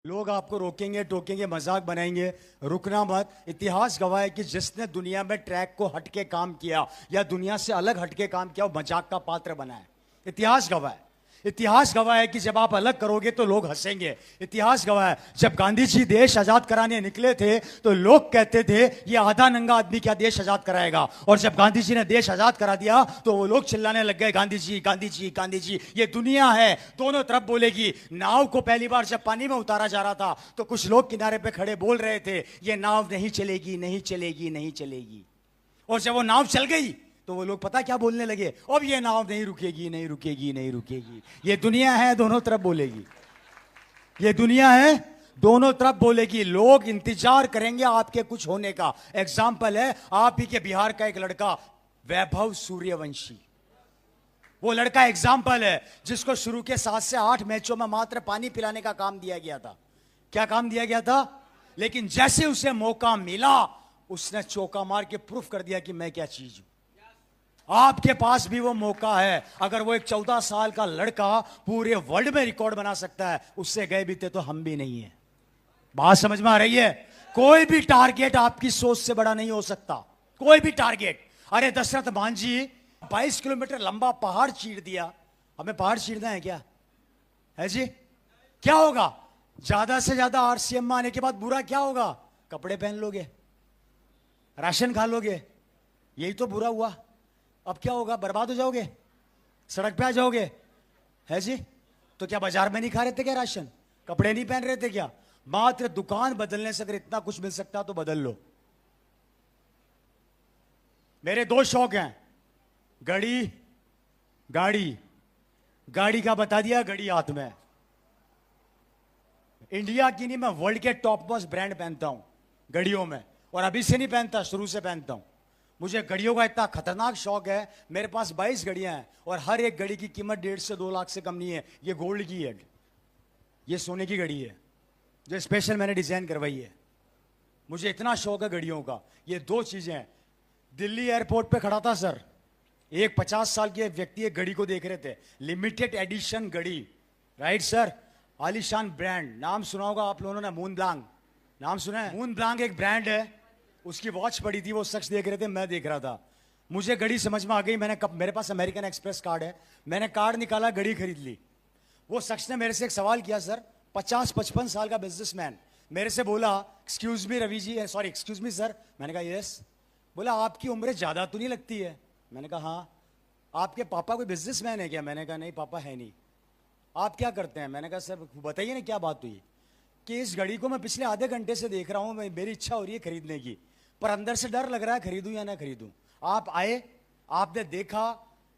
लोग आपको रोकेंगे, टोकेंगे, मजाक बनाएंगे, रुकना मत। इतिहास गवाह है कि जिसने दुनिया में ट्रैक को हटके काम किया या दुनिया से अलग हटके काम किया, वो मजाक का पात्र बना है। इतिहास गवाह है। इतिहास गवाह है कि जब आप अलग करोगे तो लोग हंसेंगे। इतिहास गवाह है, जब गांधी जी देश आजाद कराने निकले थे तो लोग कहते थे ये आधा नंगा आदमी क्या देश आजाद कराएगा, और जब गांधी जी ने देश आजाद करा दिया तो वो लोग चिल्लाने लग गए, गांधी जी, गांधी जी, गांधी जी। ये दुनिया है, दोनों तरफ बोलेगी। नाव को पहली बार जब पानी में उतारा जा रहा था तो कुछ लोग किनारे पे खड़े बोल रहे थे ये नाव नहीं चलेगी, नहीं चलेगी, नहीं चलेगी। और जब वो नाव चल गई तो वो लोग पता क्या बोलने लगे, अब ये नाव नहीं रुकेगी, नहीं रुकेगी, नहीं रुकेगी। ये दुनिया है, दोनों तरफ बोलेगी। ये दुनिया है, दोनों तरफ बोलेगी। लोग इंतजार करेंगे आपके कुछ होने का। एग्जाम्पल है आप ही के बिहार का एक लड़का वैभव सूर्यवंशी। वो लड़का एग्जाम्पल है जिसको शुरू के 7 से 8 मैचों में मात्र पानी पिलाने का काम दिया गया था। क्या काम दिया गया था? लेकिन जैसे उसे मौका मिला उसने चौका मार के प्रूफ कर दिया कि मैं क्या चीज हूं। आपके पास भी वो मौका है। अगर वो एक 14 साल का लड़का पूरे वर्ल्ड में रिकॉर्ड बना सकता है, उससे गए बीते तो हम भी नहीं है। बात समझ में आ रही है? कोई भी टारगेट आपकी सोच से बड़ा नहीं हो सकता, कोई भी टारगेट। अरे दशरथ मांझी 22 किलोमीटर लंबा पहाड़ चीर दिया। हमें पहाड़ चीरना है क्या? है जी? क्या होगा? ज्यादा से ज्यादा आरसीएम में आने के बाद बुरा क्या होगा? कपड़े पहन लोगे, राशन खा लोगे, यही तो बुरा हुआ। अब क्या होगा? बर्बाद हो जाओगे, सड़क पे आ जाओगे। है जी? तो क्या बाजार में नहीं खा रहे थे क्या राशन? कपड़े नहीं पहन रहे थे क्या? मात्र दुकान बदलने से अगर इतना कुछ मिल सकता तो बदल लो। मेरे 2 शौक हैं, घड़ी, गाड़ी। गाड़ी का बता दिया, घड़ी हाथ में। इंडिया की नहीं, मैं वर्ल्ड के टॉप मोस्ट ब्रांड पहनता हूं घड़ियों में, और अभी से नहीं पहनता, शुरू से पहनता हूं। मुझे घड़ियों का इतना खतरनाक शौक है, मेरे पास 22 घड़ियां हैं और हर एक घड़ी की कीमत 1.5 से 2 लाख से कम नहीं है। ये गोल्ड की है, ये सोने की घड़ी है जो स्पेशल मैंने डिजाइन करवाई है। मुझे इतना शौक है घड़ियों का। ये 2 चीजें हैं। दिल्ली एयरपोर्ट पे खड़ा था सर, एक 50 साल के व्यक्ति एक घड़ी को देख रहे थे, लिमिटेड एडिशन घड़ी, राइट सर, आलीशान ब्रांड। नाम सुना होगा आप लोगों ने, मून ब्लांक। नाम सुना है? मून ब्लांक एक ब्रांड है। उसकी वॉच पड़ी थी, वो शख्स देख रहे थे, मैं देख रहा था। मुझे घड़ी समझ में आ गई। मेरे पास अमेरिकन एक्सप्रेस कार्ड है, मैंने कार्ड निकाला, घड़ी खरीद ली। वो शख्स ने मेरे से एक सवाल किया, सर 50-55 साल का बिजनेसमैन, मेरे से बोला excuse me Ravi ji, sorry excuse me sir. मैंने कहा यस। बोला आपकी उम्र ज्यादा तो नहीं लगती है? मैंने कहा हाँ। आपके पापा कोई बिजनेसमैन है क्या? मैंने कहा नहीं, पापा है नहीं। आप क्या करते हैं? मैंने कहा सर बताइए ना क्या बात हुई। कि इस घड़ी को मैं पिछले आधे घंटे से देख रहा हूं, मेरी इच्छा हो रही है खरीदने की, पर अंदर से डर लग रहा है खरीदूं या ना खरीदूं। आप आए, आपने देखा,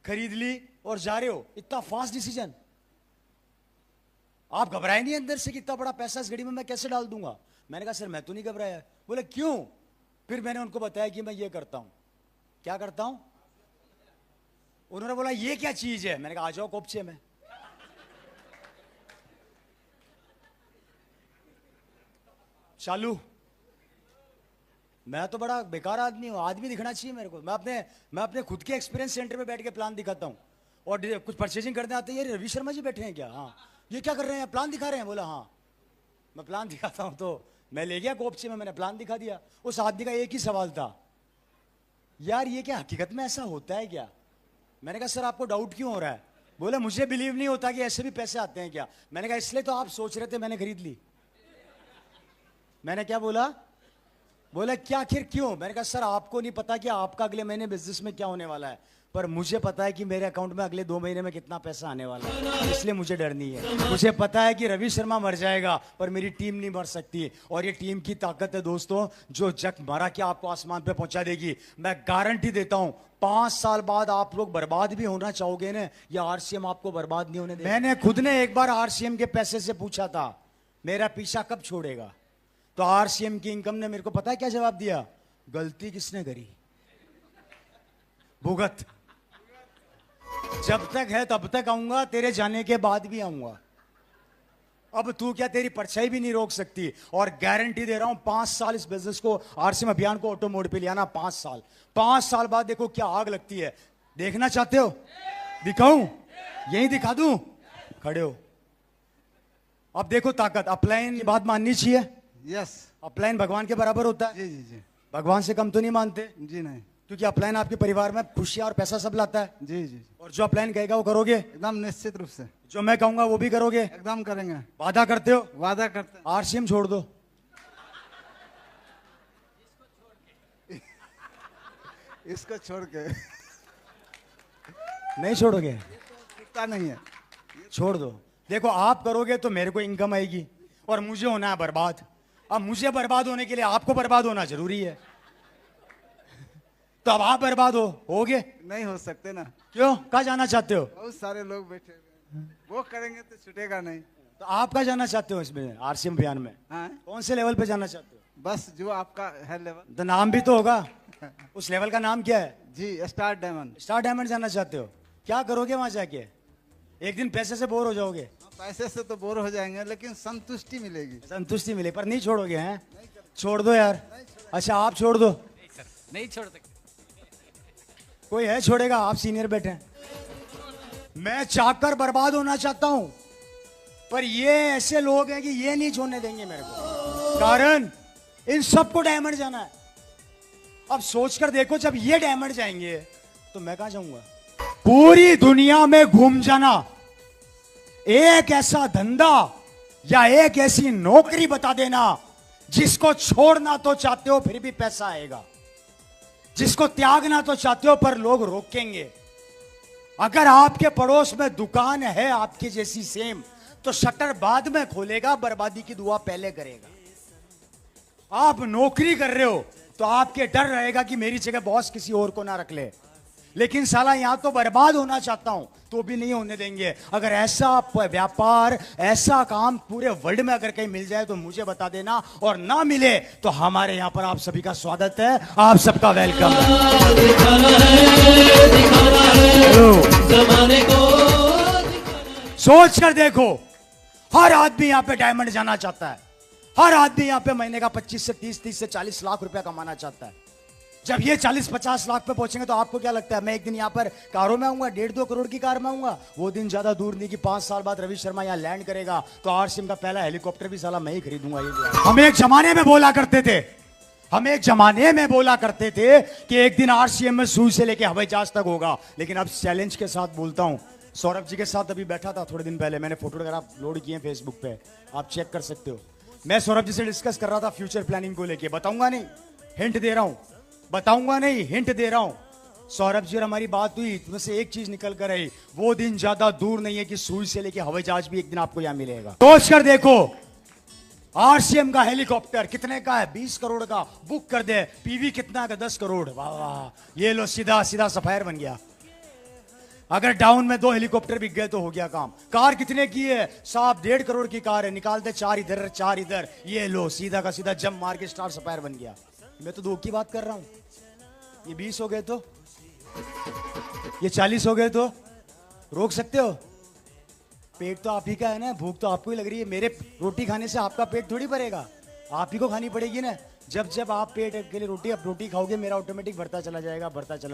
खरीद ली और जा रहे हो। इतना फास्ट डिसीजन। आप घबराए नहीं अंदर से कि इतना बड़ा पैसा इस घड़ी में मैं कैसे डाल दूंगा? मैंने कहा सर मैं तो नहीं घबराया। बोले क्यों? फिर मैंने उनको बताया कि मैं ये करता हूं। क्या करता हूं? उन्होंने बोला ये क्या चीज है? मैंने कहा आ जाओ कोपचे में। चालू। मैं तो बड़ा बेकार आदमी हूं, आदमी दिखना चाहिए मेरे को। मैं अपने खुद के एक्सपीरियंस सेंटर में बैठ के प्लान दिखाता हूं, और कुछ परचेजिंग करने आते हैं, ये रवि शर्मा जी बैठे हैं क्या? हाँ। ये क्या कर रहे हैं? प्लान दिखा रहे हैं। बोला हाँ। मैं प्लान दिखाता हूं। तो मैं ले गया कोपचे में, मैंने प्लान दिखा दिया। उस आदमी का एक ही सवाल था, यार ये क्या हकीकत में ऐसा होता है क्या? मैंने कहा सर आपको डाउट क्यों हो रहा है? बोले मुझे बिलीव नहीं होता कि ऐसे भी पैसे आते हैं क्या। मैंने कहा इसलिए तो आप सोच रहे थे, मैंने खरीद ली। मैंने क्या बोला? बोला क्या आखिर क्यों? मैंने कहा सर आपको नहीं पता कि आपका अगले महीने बिजनेस में क्या होने वाला है, पर मुझे पता है कि मेरे अकाउंट में अगले 2 महीने में कितना पैसा आने वाला है, इसलिए मुझे डर नहीं है। मुझे पता है कि रवि शर्मा मर जाएगा पर मेरी टीम नहीं मर सकती, और ये टीम की ताकत है दोस्तों, जो जग मारा के आपको आसमान पे पहुंचा देगी। मैं गारंटी देता हूं 5 साल बाद आप लोग बर्बाद भी होना चाहोगे ना, या आरसीएम आपको बर्बाद नहीं होने देगा। मैंने खुद ने एक बार आरसीएम के पैसे से पूछा था मेरा पीछा कब छोड़ेगा, तो आरसीएम की इनकम ने मेरे को पता है क्या जवाब दिया? गलती किसने करी? भुगत। जब तक है तब तक आऊंगा, तेरे जाने के बाद भी आऊंगा। अब तू क्या, तेरी परछाई भी नहीं रोक सकती। और गारंटी दे रहा हूं 5 साल इस बिजनेस को, आरसीएम अभियान को ऑटो मोड पे लिया ना, 5 साल, 5 साल बाद देखो क्या आग लगती है। देखना चाहते हो? दिखाऊं? यही दिखा दूं? खड़े हो। अब देखो ताकत, अपलाइन की बात माननी चाहिए। यस। अपलाइन भगवान के बराबर होता है। जी जी जी। भगवान से कम तो नहीं मानते? जी नहीं। क्योंकि अपलाइन आपके परिवार में खुशियां और पैसा सब लाता है। जी जी। और जो अपलाइन कहेगा वो करोगे? एकदम निश्चित रूप से। जो मैं कहूंगा वो भी करोगे? एकदम करेंगे। वादा करते हो? वादा करते हैं। आरसीएम छोड़ दो। इसको छोड़ के नहीं छोड़ोगे? टिकता नहीं है। छोड़ दो। देखो आप करोगे तो मेरे को इनकम आएगी और मुझे होना है बर्बाद। अब मुझे बर्बाद होने के लिए आपको बर्बाद होना जरूरी है। तो अब आप बर्बाद होगे? नहीं हो सकते ना। क्यों? कहाँ जाना चाहते हो? बहुत सारे लोग बैठे हुए हैं। वो करेंगे तो छूटेगा नहीं। तो आप कहाँ जाना चाहते हो इसमें आरसीएम अभियान में? हाँ? कौन से लेवल पे जाना चाहते हो? बस जो आपका है लेवल। तो नाम भी तो होगा। उस लेवल का नाम क्या है? जी, स्टार डायमंड। स्टार डायमंड जाना चाहते हो? क्या करोगे वहां जाके? एक दिन पैसे से बोर हो जाओगे? पैसे से तो बोर हो जाएंगे लेकिन संतुष्टि मिलेगी। संतुष्टि मिले पर नहीं छोड़ोगे? हैं? छोड़ दो यार। अच्छा आप छोड़ दो। नहीं छोड़ सकते। कोई है छोड़ेगा? आप सीनियर बैठे हैं। मैं चाहकर बर्बाद होना चाहता हूं पर ये ऐसे लोग हैं कि ये नहीं छोड़ने देंगे मेरे को। कारण इन सबको डायमंड जाना है। अब सोचकर देखो जब ये डायमंड जाएंगे तो मैं कहां जाऊंगा? पूरी दुनिया में घूम जाना, एक ऐसा धंधा या एक ऐसी नौकरी बता देना जिसको छोड़ना तो चाहते हो फिर भी पैसा आएगा, जिसको त्यागना तो चाहते हो पर लोग रोकेंगे। अगर आपके पड़ोस में दुकान है आपकी जैसी सेम तो शटर बाद में खोलेगा, बर्बादी की दुआ पहले करेगा। आप नौकरी कर रहे हो तो आपके डर रहेगा कि मेरी जगह बॉस किसी और को ना रख ले, लेकिन साला यहां तो बर्बाद होना चाहता हूं तो भी नहीं होने देंगे। अगर ऐसा व्यापार, ऐसा काम पूरे वर्ल्ड में अगर कहीं मिल जाए तो मुझे बता देना, और ना मिले तो हमारे यहां पर आप सभी का स्वागत है, आप सबका वेलकम है। सोच कर देखो, हर आदमी यहां पे डायमंड जाना चाहता है। हर आदमी यहां पे महीने का 25 से 30 से 40 लाख रुपया कमाना चाहता है। जब ये 40-50 लाख पे पहुंचेंगे तो आपको क्या लगता है मैं एक दिन यहाँ पर कारों में आऊंगा, 1.5-2 करोड़ की कार में आऊंगा? वो दिन ज्यादा दूर नहीं कि 5 साल बाद रवि शर्मा यहाँ लैंड करेगा तो आरसीएम का पहला हेलीकॉप्टर भी साला मैं ही खरीदूंगा। ये हम एक जमाने में बोला करते थे, कि एक दिन आरसीएम में सुई से लेके हवाई जहाज तक होगा। लेकिन अब चैलेंज के साथ बोलता हूं, सौरभ जी के साथ अभी बैठा था थोड़े दिन पहले, मैंने फोटो वगैरह लोड किए फेसबुक पे, आप चेक कर सकते हो। मैं सौरभ जी से डिस्कस कर रहा था फ्यूचर प्लानिंग को लेके। बताऊंगा नहीं, हिंट दे रहा हूं, बताऊंगा नहीं, हिंट दे रहा हूं। सौरभ जी और हमारी बात हुई तो से एक चीज निकल कर आई, वो दिन ज्यादा दूर नहीं है कि सुई से लेके हवाई जहाज भी एक दिन आपको यहां मिलेगा। सोच कर देखो, आरसीएम का हेलीकॉप्टर कितने का है? 20 करोड़ का, बुक कर दे। पीवी कितना का? 10 करोड़। वाह वाह, ये लो सीधा सीधा सफायर बन गया। अगर डाउन में 2 हेलीकॉप्टर बिक गए तो हो गया काम। कार कितने की है साहब? 1.5 करोड़ की कार है, निकाल दे 4 इधर 4 इधर, ये लो सीधा का सीधा जंप मार के स्टार सफायर बन गया। मैं तो 2 की बात कर रहा हूं। ये 20 हो गए तो, ये 40 हो गए तो रोक सकते हो? पेट तो आप ही का है ना, भूख तो आपको ही लग रही है। मेरे रोटी खाने से आपका पेट थोड़ी भरेगा, आप ही को खानी पड़ेगी ना। जब जब आप पेट के लिए रोटी खाओगे मेरा ऑटोमेटिक बढ़ता चला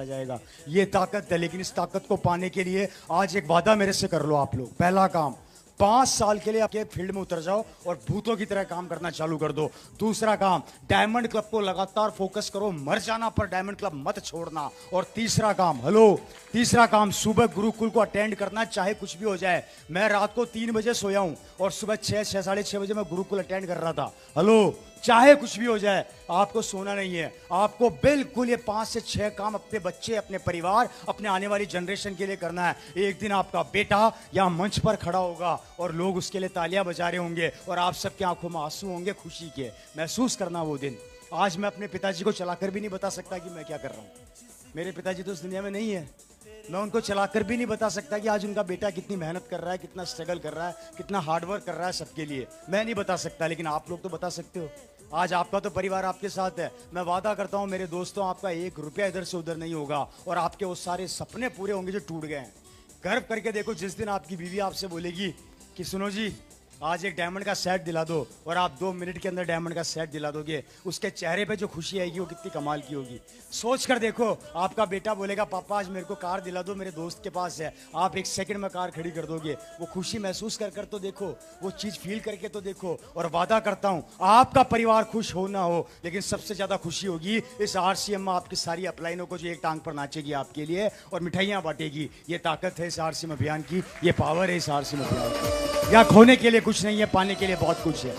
जाएगा। ये ताकत है, लेकिन इस ताकत को पाने के लिए आज एक वादा मेरे से कर लो आप लोग। पहला काम, 5 साल के लिए आपके फील्ड में उतर जाओ और भूतों की तरह काम करना चालू कर दो। दूसरा काम, डायमंड क्लब को लगातार फोकस करो, मर जाना पर डायमंड क्लब मत छोड़ना। और तीसरा काम, सुबह गुरुकुल को अटेंड करना, चाहे कुछ भी हो जाए। मैं रात को 3 बजे सोया हूं और सुबह 6 साढ़े 6 बजे मैं गुरुकुल अटेंड कर रहा था। चाहे कुछ भी हो जाए, आपको सोना नहीं है। आपको बिल्कुल ये 5 से 6 काम अपने बच्चे, अपने परिवार, अपने आने वाली जनरेशन के लिए करना है। एक दिन आपका बेटा यहाँ मंच पर खड़ा होगा और लोग उसके लिए तालियां बजा रहे होंगे और आप सबकी आंखों में आंसू होंगे खुशी के। महसूस करना वो दिन। आज मैं अपने पिताजी को चलाकर भी नहीं बता सकता कि मैं क्या कर रहा हूँ। मेरे पिताजी तो इस दुनिया में नहीं है। मैं उनको चलाकर भी नहीं बता सकता कि आज उनका बेटा कितनी मेहनत कर रहा है, कितना स्ट्रगल कर रहा है, कितना हार्डवर्क कर रहा है सबके लिए। मैं नहीं बता सकता, लेकिन आप लोग तो बता सकते हो। आज आपका तो परिवार आपके साथ है। मैं वादा करता हूं मेरे दोस्तों, आपका 1 रुपया इधर से उधर नहीं होगा और आपके वो सारे सपने पूरे होंगे जो टूट गए हैं। गर्व करके देखो, जिस दिन आपकी बीवी आपसे बोलेगी कि सुनो जी आज एक डायमंड का सेट दिला दो और आप 2 मिनट के अंदर डायमंड का सेट दिला दोगे, उसके चेहरे पे जो खुशी आएगी वो कितनी कमाल की होगी। सोच कर देखो, आपका बेटा बोलेगा पापा आज मेरे को कार दिला दो, मेरे दोस्त के पास है, आप 1 सेकंड में कार खड़ी कर दोगे। वो खुशी महसूस कर तो देखो, वो चीज फील करके तो देखो। और वादा करता हूं आपका परिवार खुश हो ना हो, लेकिन सबसे ज्यादा खुशी होगी इस RCM में आपकी सारी अपलाइनों को जो एक टांग पर नाचेगी आपके लिए और मिठाइयां बांटेगी। ये ताकत है इस RCM अभियान की, ये पावर है इस RCM अभियान की। या खोने के लिए कुछ नहीं है, पाने के लिए बहुत कुछ है।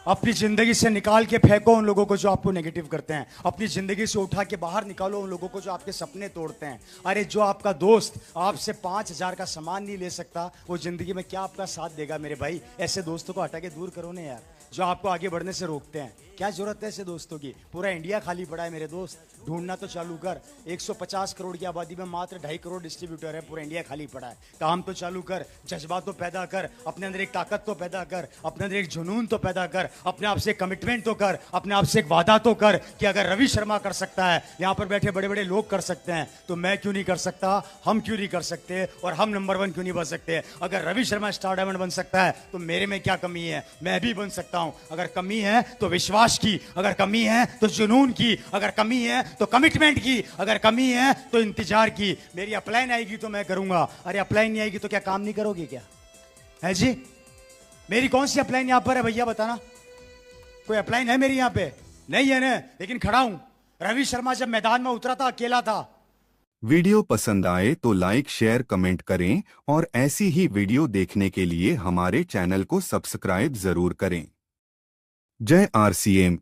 अपनी जिंदगी से निकाल के फेंको उन लोगों को जो आपको नेगेटिव करते हैं, अपनी जिंदगी से उठा के बाहर निकालो उन लोगों को जो आपके सपने तोड़ते हैं। अरे जो आपका दोस्त आपसे 5,000 का सामान नहीं ले सकता, वो जिंदगी में क्या आपका साथ देगा मेरे भाई? ऐसे दोस्तों को हटा के दूर करो ना यार, जो आपको आगे बढ़ने से रोकते हैं। क्या जरूरत है ऐसे दोस्तों की? पूरा इंडिया खाली पड़ा है मेरे दोस्त, ढूंढना तो चालू कर। 150 करोड़ की आबादी में मात्र 2.5 करोड़ डिस्ट्रीब्यूटर है, पूरा इंडिया खाली पड़ा है। काम तो चालू कर, जज्बा तो पैदा कर, अपने अंदर एक ताकत तो पैदा कर, अपने अंदर एक जुनून तो पैदा कर, अपने आप से कमिटमेंट तो कर, अपने आप से एक वादा तो कर कि अगर रवि शर्मा कर सकता है, यहाँ पर बैठे बड़े बड़े लोग कर सकते हैं, तो मैं क्यों नहीं कर सकता, हम क्यों नहीं कर सकते, और हम नंबर 1 क्यों नहीं बन सकते? अगर रवि शर्मा स्टार डायमंड बन सकता है तो मेरे में क्या कमी है? मैं भी बन सकता हूं। अगर कमी है तो विश्वास की, अगर कमी है तो जुनून की, अगर कमी है तो कमिटमेंट की, अगर कमी है तो इंतजार की। मेरी अपलाइन आएगी तो मैं करूंगा, अरे अपलाइन नहीं आएगी तो क्या काम नहीं करोगे क्या? है जी? मेरी कौन सी अपलाइन यहां पर है भैया बताना? कोई अपलाइन है मेरी यहां पे? नहीं है ना, लेकिन खड़ा हूं। रवि शर्मा जब मैदान में उतरा था अकेला था। वीडियो पसंद आए तो लाइक शेयर कमेंट करें और ऐसी ही वीडियो देखने के लिए हमारे चैनल को सब्सक्राइब जरूर करें। जय RCM।